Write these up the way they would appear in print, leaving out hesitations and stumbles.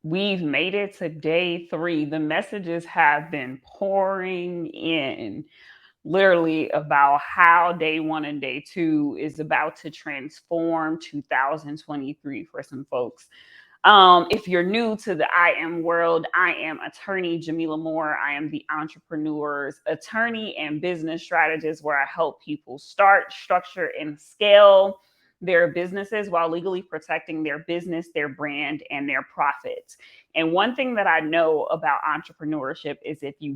We've made it to day 3. The messages have been pouring in, literally about how day 1 and day 2 is about to transform 2023 for some folks. If you're new to the I Am world, I am attorney Jamila Moore. I am the entrepreneur's attorney and business strategist where I help people start, structure, and scale their businesses while legally protecting their business, their brand, and their profits. And one thing that I know about entrepreneurship is if you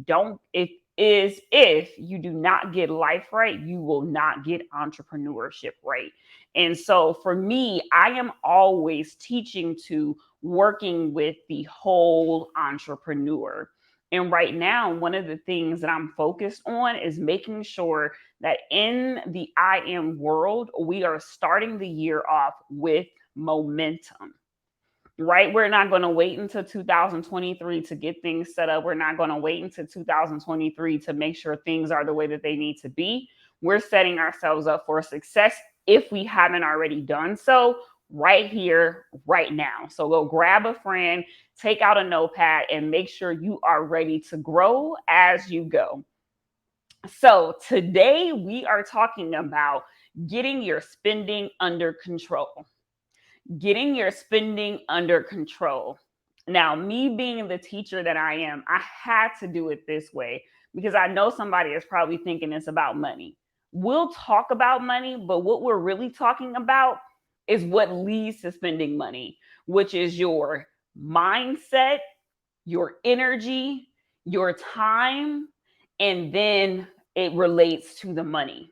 do not get life right, you will not get entrepreneurship right. And so for me, I am always teaching to working with the whole entrepreneur. And right now, one of the things that I'm focused on is making sure that in the I am world, we are starting the year off with momentum. Right? We're not going to wait until 2023 to get things set up. We're not going to wait until 2023 to make sure things are the way that they need to be. We're setting ourselves up for success if we haven't already done so right here, right now. So go grab a friend, take out a notepad, and make sure you are ready to grow as you go. So today we are talking about getting your spending under control. Getting your spending under control. Now, me being the teacher that I am, I had to do it this way because I know somebody is probably thinking it's about money. We'll talk about money, but what we're really talking about is what leads to spending money, which is your mindset, your energy, your time, and then it relates to the money.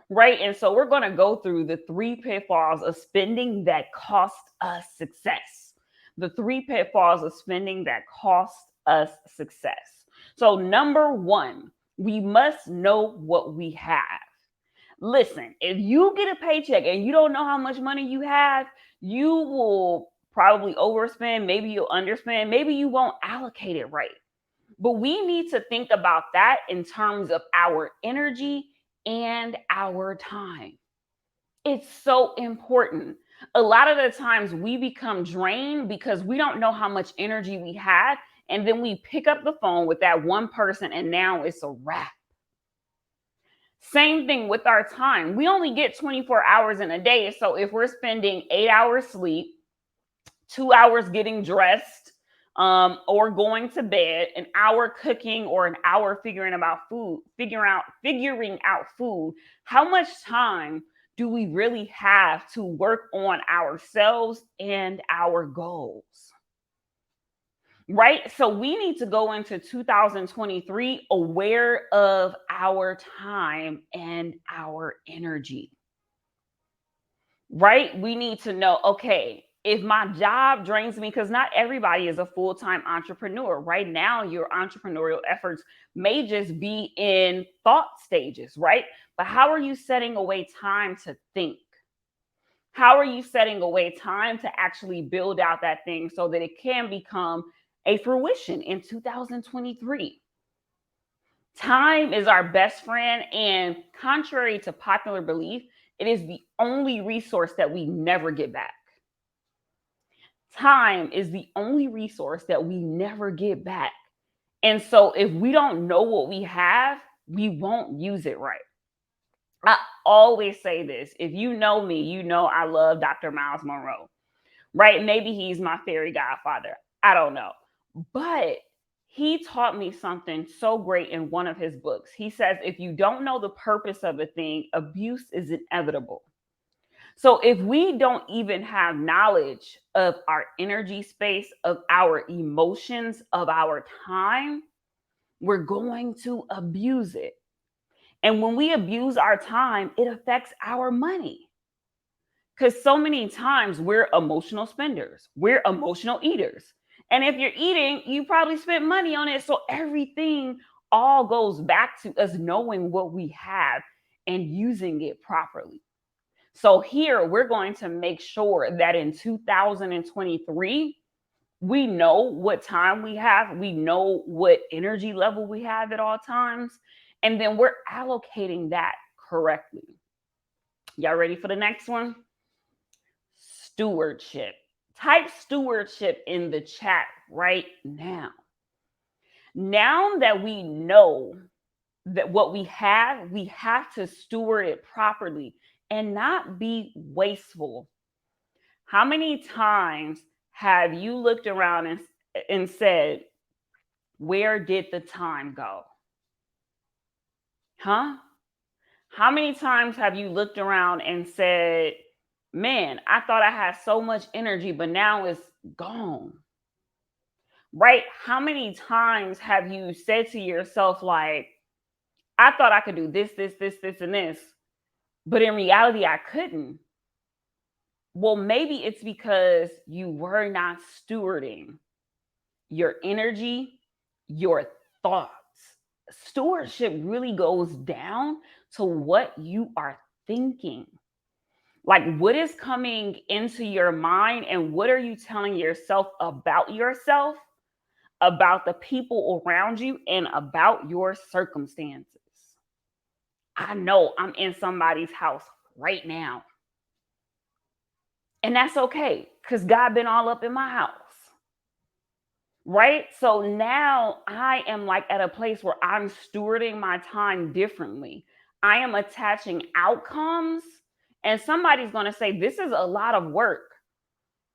Right. And so we're going to go through the 3 pitfalls of spending that cost us success. The 3 pitfalls of spending that cost us success. So, number 1, we must know what we have. Listen, if you get a paycheck and you don't know how much money you have, you will probably overspend. Maybe you'll underspend. Maybe you won't allocate it right. But we need to think about that in terms of our energy and our time. It's so important. A lot of the times we become drained because we don't know how much energy we have. And then we pick up the phone with that one person and now it's a wrap. Same thing with our time. We only get 24 hours in a day. So if we're spending 8 hours sleep, 2 hours getting dressed, or going to bed, an hour cooking, or an hour figuring out food. How much time do we really have to work on ourselves and our goals? Right? So we need to go into 2023 aware of our time and our energy. Right? We need to know, okay, if my job drains me, because not everybody is a full-time entrepreneur. Right now, your entrepreneurial efforts may just be in thought stages, right? But how are you setting away time to think? How are you setting away time to actually build out that thing so that it can become a fruition in 2023? Time is our best friend, and contrary to popular belief, it is the only resource that we never get back. Time is the only resource that we never get back. And so if we don't know what we have, we won't use it right. I always say this. If you know me, you know I love Dr. Miles Monroe, right? Maybe he's my fairy godfather. I don't know. But he taught me something so great in one of his books. He says, if you don't know the purpose of a thing, abuse is inevitable. So if we don't even have knowledge of our energy space, of our emotions, of our time, we're going to abuse it. And when we abuse our time, it affects our money. Because so many times we're emotional spenders, we're emotional eaters. And if you're eating, you probably spent money on it. So everything all goes back to us knowing what we have and using it properly. So here we're going to make sure that in 2023, we know what time we have, we know what energy level we have at all times, and then we're allocating that correctly. Y'all ready for the next one? Stewardship. Type stewardship in the chat right now. Now that we know that what we have to steward it properly and not be wasteful. How many times have you looked around and said, where did the time go? Huh? How many times have you looked around and said, man, I thought I had so much energy, but now it's gone? Right? How many times have you said to yourself, like, I thought I could do this, and this, but in reality, I couldn't? Well, maybe it's because you were not stewarding your energy, your thoughts. Stewardship really goes down to what you are thinking. Like, what is coming into your mind, and what are you telling yourself, about the people around you, and about your circumstances? I know I'm in somebody's house right now, and that's okay because God been all up in my house. Right? So now I am like at a place where I'm stewarding my time differently. I am attaching outcomes, and somebody's going to say, this is a lot of work,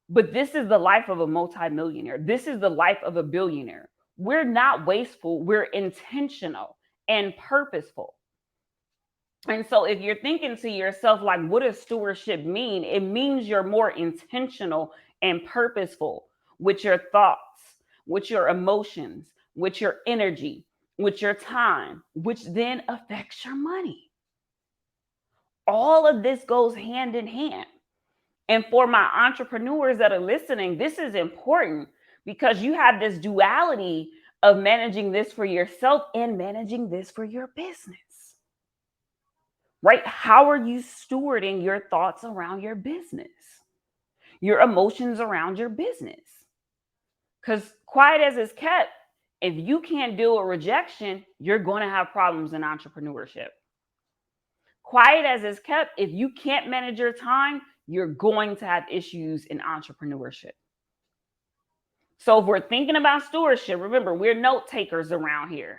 but this is the life of a multimillionaire. This is the life of a billionaire. We're not wasteful, we're intentional and purposeful. And so if you're thinking to yourself, like, what does stewardship mean? It means you're more intentional and purposeful with your thoughts, with your emotions, with your energy, with your time, which then affects your money. All of this goes hand in hand. And for my entrepreneurs that are listening, this is important because you have this duality of managing this for yourself and managing this for your business. Right? How are you stewarding your thoughts around your business, your emotions around your business? Because quiet as it's kept, if you can't deal with rejection, you're going to have problems in entrepreneurship. Quiet as it's kept, if you can't manage your time, you're going to have issues in entrepreneurship. So if we're thinking about stewardship, remember, we're note takers around here.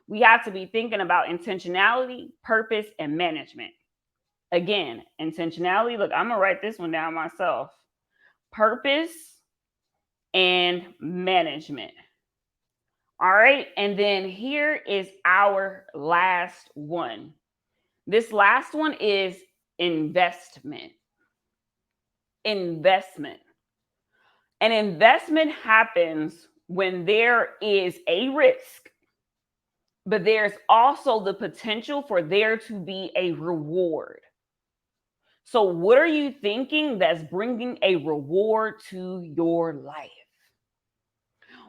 We have to be thinking about intentionality, purpose, and management. Again, intentionality. Look, I'm going to write this one down myself. Purpose and management. All right. And then here is our last one. This last one is investment. Investment. An investment happens when there is a risk, but there's also the potential for there to be a reward. So, what are you thinking that's bringing a reward to your life?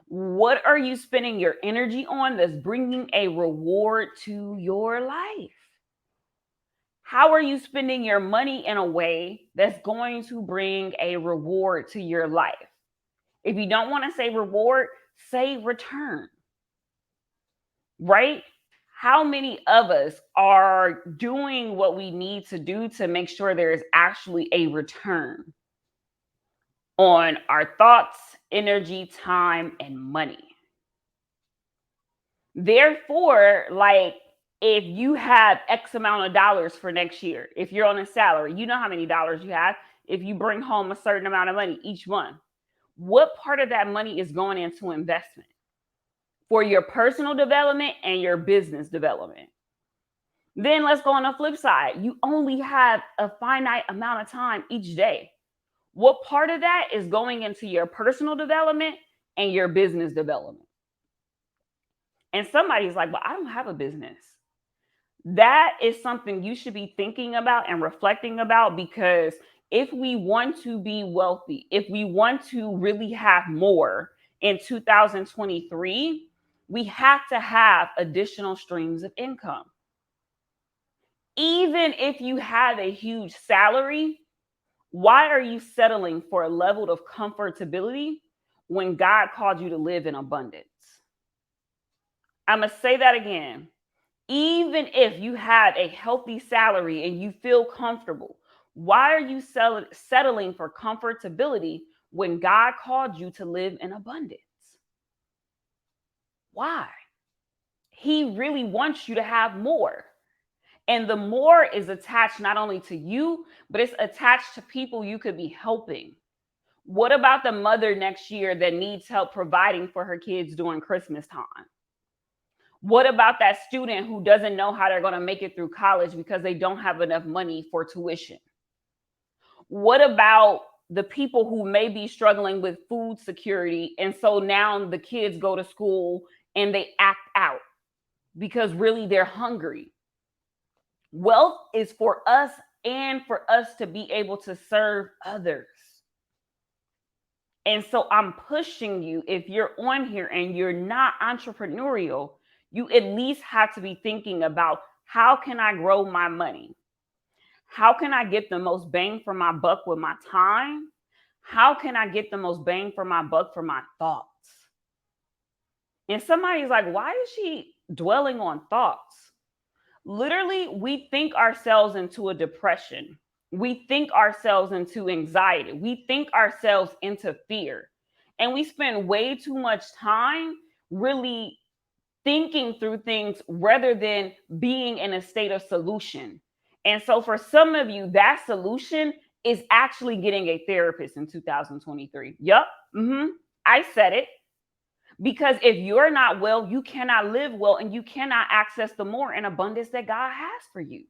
What are you spending your energy on that's bringing a reward to your life? How are you spending your money in a way that's going to bring a reward to your life? If you don't want to say reward, say return. Right? How many of us are doing what we need to do to make sure there is actually a return on our thoughts, energy, time, and money? Therefore, like, if you have X amount of dollars for next year, if you're on a salary, you know how many dollars you have. If you bring home a certain amount of money each month, what part of that money is going into investment for your personal development and your business development? Then let's go on the flip side. You only have a finite amount of time each day. What part of that is going into your personal development and your business development? And somebody's like, well, I don't have a business. That is something you should be thinking about and reflecting about, because if we want to be wealthy, if we want to really have more in 2023, we have to have additional streams of income. Even if you have a huge salary, why are you settling for a level of comfortability when God called you to live in abundance? I'm going to say that again. Even if you have a healthy salary and you feel comfortable, why are you settling for comfortability when God called you to live in abundance? Why? He really wants you to have more. And the more is attached not only to you, but it's attached to people you could be helping. What about the mother next year that needs help providing for her kids during Christmas time? What about that student who doesn't know how they're going to make it through college because they don't have enough money for tuition? What about the people who may be struggling with food security, and so now the kids go to school and they act out because really they're hungry? Wealth is for us and for us to be able to serve others. And so I'm pushing you, if you're on here and you're not entrepreneurial, you at least have to be thinking about, how can I grow my money? How can I get the most bang for my buck with my time? How can I get the most bang for my buck for my thoughts? And somebody's like, why is she dwelling on thoughts? Literally, we think ourselves into a depression. We think ourselves into anxiety. We think ourselves into fear. And we spend way too much time really thinking through things rather than being in a state of solution. And so for some of you, that solution is actually getting a therapist in 2023. Yup. I said it. Because if you're not well, you cannot live well, and you cannot access the more and abundance that God has for you.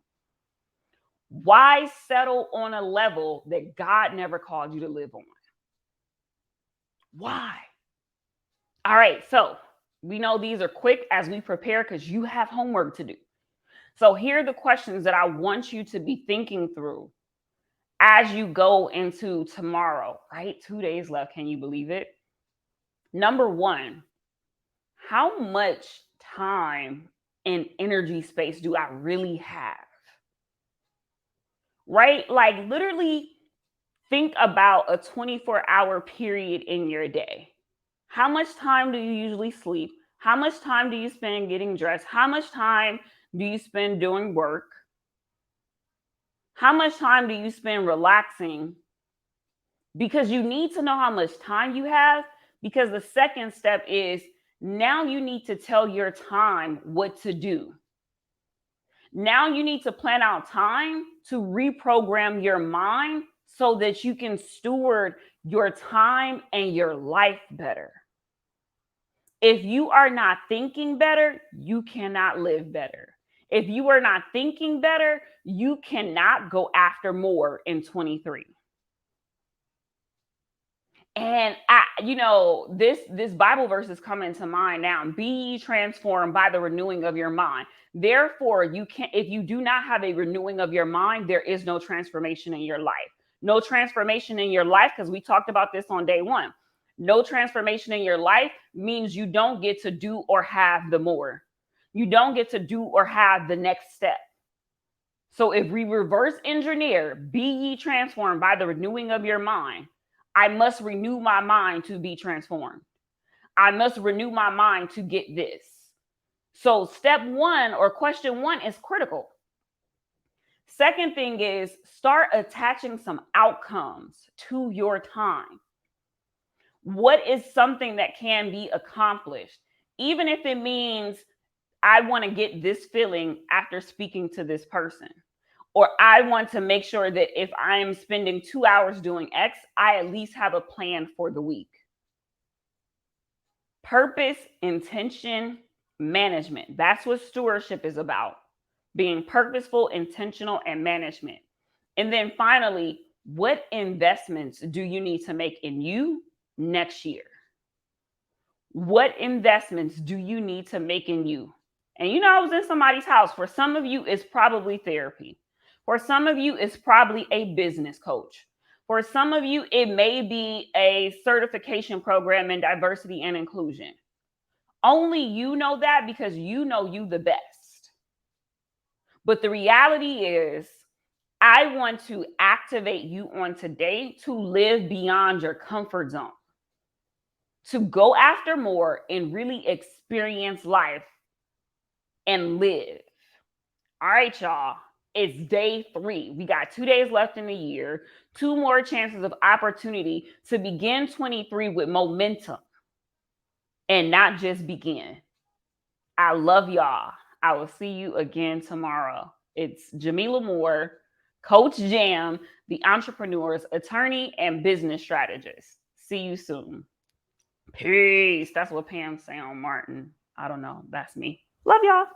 Why settle on a level that God never called you to live on? Why? All right, so we know these are quick as we prepare because you have homework to do. So here are the questions that I want you to be thinking through as you go into tomorrow, right? 2 days left. Can you believe it? Number one, how much time and energy space do I really have? Right? Like literally think about a 24-hour period in your day. How much time do you usually sleep? How much time do you spend getting dressed? How much time do you spend doing work? How much time do you spend relaxing? Because you need to know how much time you have, because the second step is, now you need to tell your time what to do. Now you need to plan out time to reprogram your mind so that you can steward your time and your life better. If you are not thinking better, you cannot live better. If you are not thinking better, you cannot go after more in 23. And this Bible verse is coming to mind now. Be ye transformed by the renewing of your mind. Therefore, if you do not have a renewing of your mind, there is no transformation in your life. No transformation in your life, because we talked about this on day one. No transformation in your life means you don't get to do or have the more. You don't get to do or have the next step. So if we reverse engineer, be ye transformed by the renewing of your mind, I must renew my mind to be transformed. I must renew my mind to get this. So step one, or question one, is critical. Second thing is, start attaching some outcomes to your time. What is something that can be accomplished? Even if it means I want to get this feeling after speaking to this person. Or I want to make sure that if I'm spending 2 hours doing X, I at least have a plan for the week. Purpose, intention, management. That's what stewardship is about. Being purposeful, intentional, and management. And then finally, what investments do you need to make in you next year? What investments do you need to make in you? And I was in somebody's house. For some of you, it's probably therapy. For some of you, it's probably a business coach. For some of you, it may be a certification program in diversity and inclusion. Only you know that, because you know you the best. But the reality is, I want to activate you on today to live beyond your comfort zone, to go after more and really experience life and live. All right, y'all. It's day 3. We got 2 days left in the year, 2 more chances of opportunity to begin 23 with momentum and not just begin. I love y'all. I will see you again tomorrow. It's Jamila Moore, Coach Jam, the entrepreneur's attorney and business strategist. See you soon. Peace. That's what Pam say on Martin. I don't know. That's me. Love y'all.